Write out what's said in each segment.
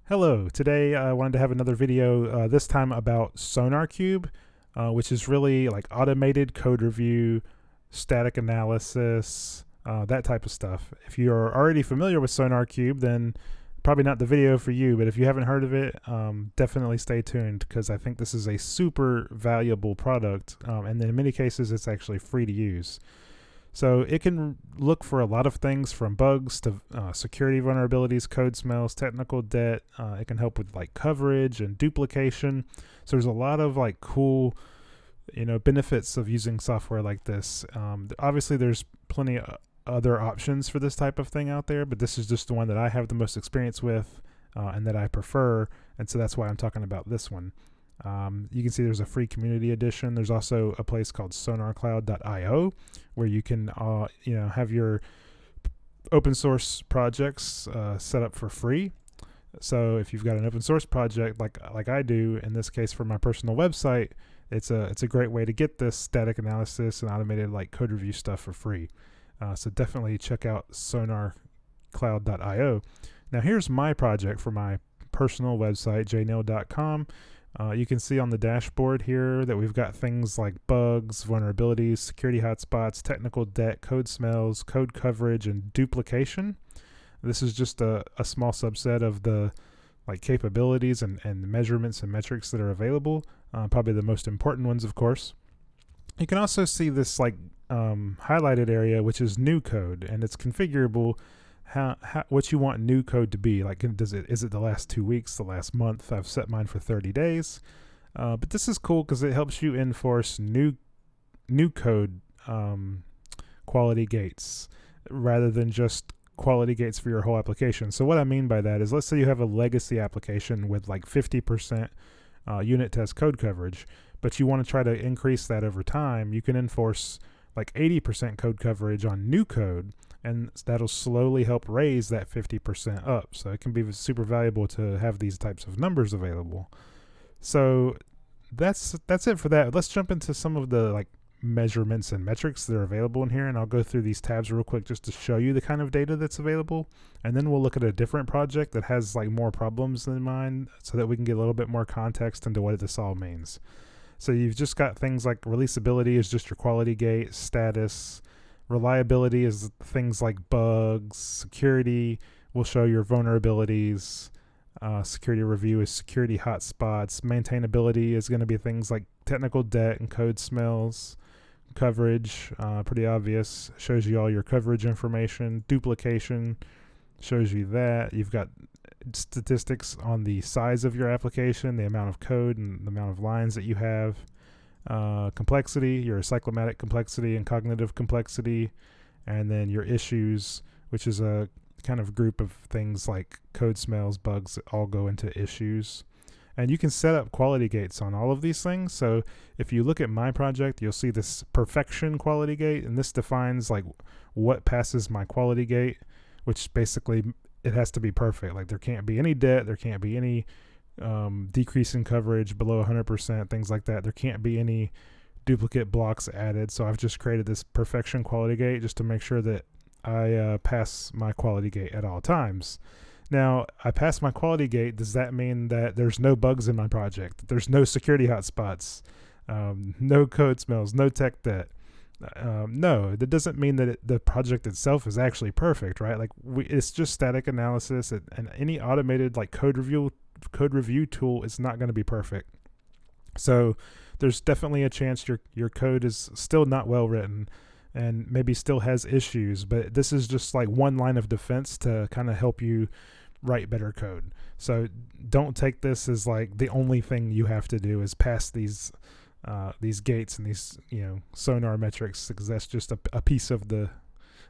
Hello, today I wanted to have another video, this time about SonarCube, which is really like automated code review, static analysis, that type of stuff. If you're already familiar with SonarCube, then probably not the video for you, but if you haven't heard of it, definitely stay tuned because I think this is a super valuable product, and in many cases it's actually free to use. So it can look for a lot of things from bugs to security vulnerabilities, code smells, technical debt. It can help with like coverage and duplication. So there's a lot of like cool, benefits of using software like this. Obviously, there's plenty of other options for this type of thing out there, but this is just the one that I have the most experience with and that I prefer. And so that's why I'm talking about this one. You can see there's a free community edition. There's also a place called SonarCloud.io where you can have your open source projects set up for free. So if you've got an open source project like I do in this case for my personal website, it's a great way to get this static analysis and automated like code review stuff for free. So definitely check out SonarCloud.io. Now here's my project for my personal website, jneil.com. You can see on the dashboard here that we've got things like bugs, vulnerabilities, security hotspots, technical debt, code smells, code coverage, and duplication. This is just a small subset of the like capabilities and measurements and metrics that are available. Probably the most important ones, of course. You can also see this like highlighted area, which is new code, and it's configurable. What you want new code to be like. Is it the last 2 weeks, the last month? I've set mine for 30 days, but this is cool because it helps you enforce new code quality gates rather than just quality gates for your whole application. So what I mean by that is, let's say you have a legacy application with like 50% unit test code coverage, but you want to try to increase that over time. You can enforce like 80% code coverage on new code, and that'll slowly help raise that 50% up. So it can be super valuable to have these types of numbers available. So that's it for that. Let's jump into some of the like measurements and metrics that are available in here, and I'll go through these tabs real quick just to show you the kind of data that's available, and then we'll look at a different project that has like more problems than mine so that we can get a little bit more context into what this all means. So you've just got things like releasability is just your quality gate, status. Reliability is things like bugs. Security will show your vulnerabilities. Security review is security hotspots. Maintainability is going to be things like technical debt and code smells. Coverage, pretty obvious, shows you all your coverage information. Duplication shows you that. You've got statistics on the size of your application, the amount of code and the amount of lines that you have. Complexity, your cyclomatic complexity and cognitive complexity, and then your issues, which is a kind of group of things like code smells, bugs that all go into issues. And you can set up quality gates on all of these things. So if you look at my project, you'll see this perfection quality gate, and this defines like what passes my quality gate, which basically it has to be perfect. Like there can't be any debt, there can't be any decrease in coverage below 100%, things like that. There can't be any duplicate blocks added. So I've just created this perfection quality gate just to make sure that I pass my quality gate at all times. Now, I pass my quality gate. Does that mean that there's no bugs in my project? There's no security hotspots, no code smells, no tech debt? No, that doesn't mean that the project itself is actually perfect, right? Like it's just static analysis, and any automated like code review tool is not going to be perfect. So there's definitely a chance your code is still not well written and maybe still has issues, but this is just like one line of defense to kind of help you write better code. So don't take this as like the only thing you have to do is pass these gates and these sonar metrics, because that's just a piece of the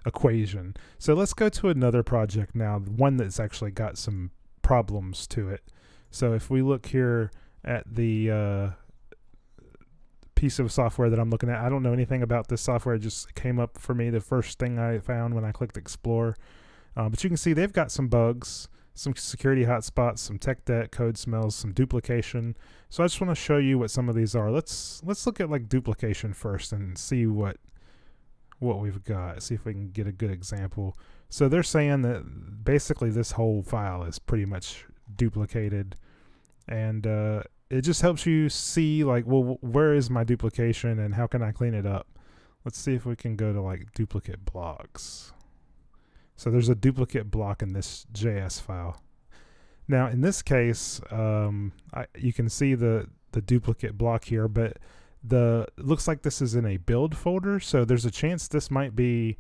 equation. So let's go to another project now, one that's actually got some problems to it. So if we look here at the piece of software that I'm looking at, I don't know anything about this software. It just came up for me, the first thing I found when I clicked explore. But you can see they've got some bugs, some security hotspots, some tech debt, code smells, some duplication. So I just want to show you what some of these are. Let's look at like duplication first and see what we've got. See if we can get a good example. So they're saying that basically this whole file is pretty much duplicated, and it just helps you see like, well, where is my duplication and how can I clean it up. Let's see if we can go to like duplicate blocks. So there's a duplicate block in this JS file. Now in this case, you can see the duplicate block here, but it looks like this is in a build folder, so there's a chance this might be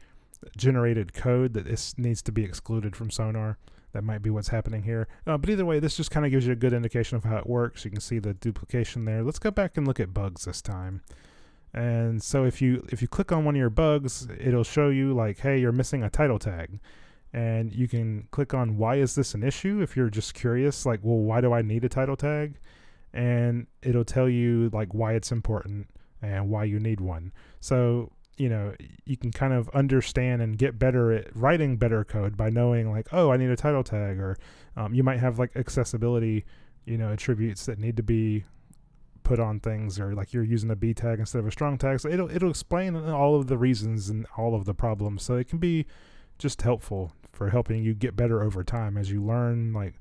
generated code that this needs to be excluded from Sonar. That might be what's happening here. But either way, this just kind of gives you a good indication of how it works. You can see the duplication there. Let's go back and look at bugs this time. And so if you click on one of your bugs, it'll show you like, hey, you're missing a title tag. And you can click on why is this an issue if you're just curious, like, well, why do I need a title tag? And it'll tell you like why it's important and why you need one. So, you know, you can kind of understand and get better at writing better code by knowing like, oh, I need a title tag, or you might have like accessibility, you know, attributes that need to be put on things, or like you're using a B tag instead of a strong tag. So it'll explain all of the reasons and all of the problems. So it can be just helpful for helping you get better over time as you learn like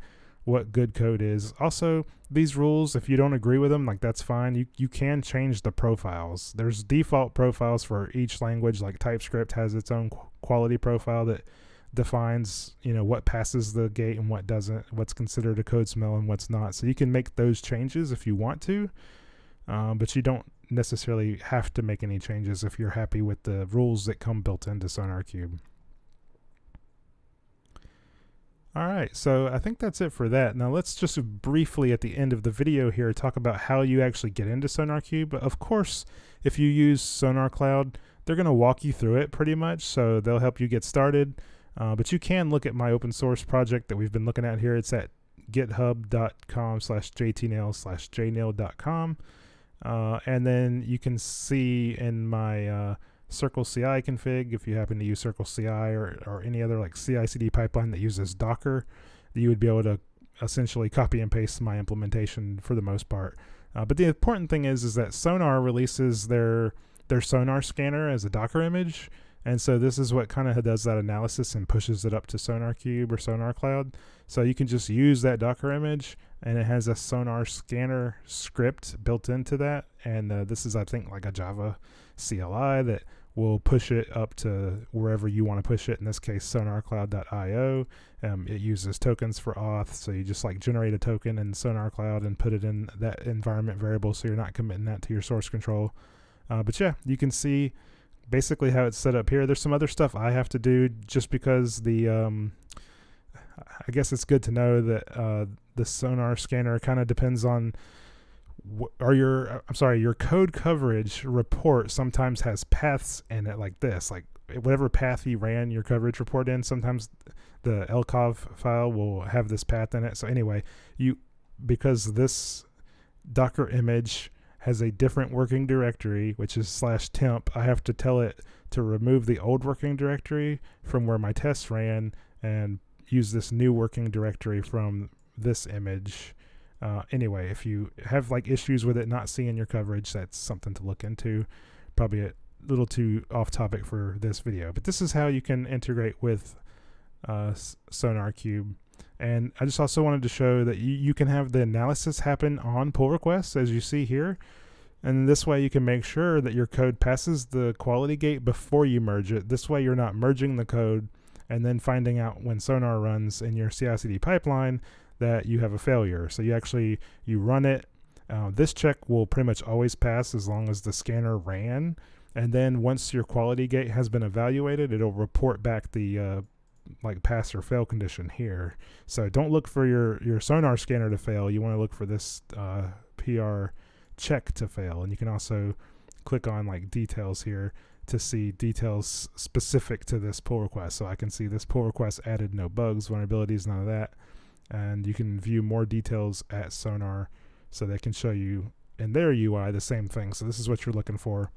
what good code is. Also, these rules, if you don't agree with them, like that's fine. You can change the profiles. There's default profiles for each language, like TypeScript has its own quality profile that defines, you know, what passes the gate and what doesn't, what's considered a code smell and what's not. So you can make those changes if you want to, but you don't necessarily have to make any changes if you're happy with the rules that come built into SonarQube. All right, so I think that's it for that. Now let's just briefly at the end of the video here talk about how you actually get into SonarQube. Of course, if you use SonarCloud, they're going to walk you through it pretty much, so they'll help you get started. But you can look at my open source project that we've been looking at here. It's at github.com/jtnail/jnail.com. And then you can see in my Circle CI config, if you happen to use Circle CI or any other like CI/CD pipeline that uses Docker, you would be able to essentially copy and paste my implementation for the most part. But the important thing is that Sonar releases their Sonar scanner as a Docker image, and so this is what kind of does that analysis and pushes it up to SonarQube or SonarCloud. So you can just use that Docker image, and it has a Sonar scanner script built into that, and this is, I think, like a Java CLI that will push it up to wherever you want to push it. In this case, SonarCloud.io. It uses tokens for auth, so you just like generate a token in SonarCloud and put it in that environment variable, so you're not committing that to your source control. But yeah, you can see basically how it's set up here. There's some other stuff I have to do just because the I guess it's good to know that the Sonar scanner kind of depends on your code coverage report sometimes has paths in it like this, like whatever path you ran your coverage report in, sometimes the lcov file will have this path in it. So anyway, because this Docker image has a different working directory, which is /temp, I have to tell it to remove the old working directory from where my tests ran and use this new working directory from this image. Anyway, if you have like issues with it not seeing your coverage, that's something to look into. Probably a little too off topic for this video, but this is how you can integrate with SonarQube. And I just also wanted to show that you can have the analysis happen on pull requests, as you see here. And this way you can make sure that your code passes the quality gate before you merge it. This way you're not merging the code and then finding out when Sonar runs in your CI/CD pipeline that you have a failure. So you run it. This check will pretty much always pass as long as the scanner ran. And then once your quality gate has been evaluated, it'll report back the like pass or fail condition here. So don't look for your Sonar scanner to fail. You want to look for this PR check to fail. And you can also click on like details here to see details specific to this pull request. So I can see this pull request added no bugs, vulnerabilities, none of that. And you can view more details at Sonar, so they can show you in their UI the same thing. So this is what you're looking for.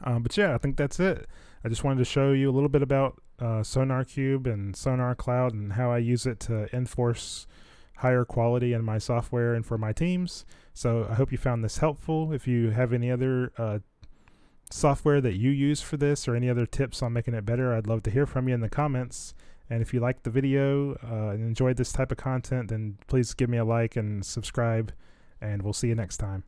But yeah, I think that's it. I just wanted to show you a little bit about SonarQube and SonarCloud and how I use it to enforce higher quality in my software and for my teams. So I hope you found this helpful. If you have any other software that you use for this or any other tips on making it better, I'd love to hear from you in the comments. And if you liked the video and enjoyed this type of content, then please give me a like and subscribe, and we'll see you next time.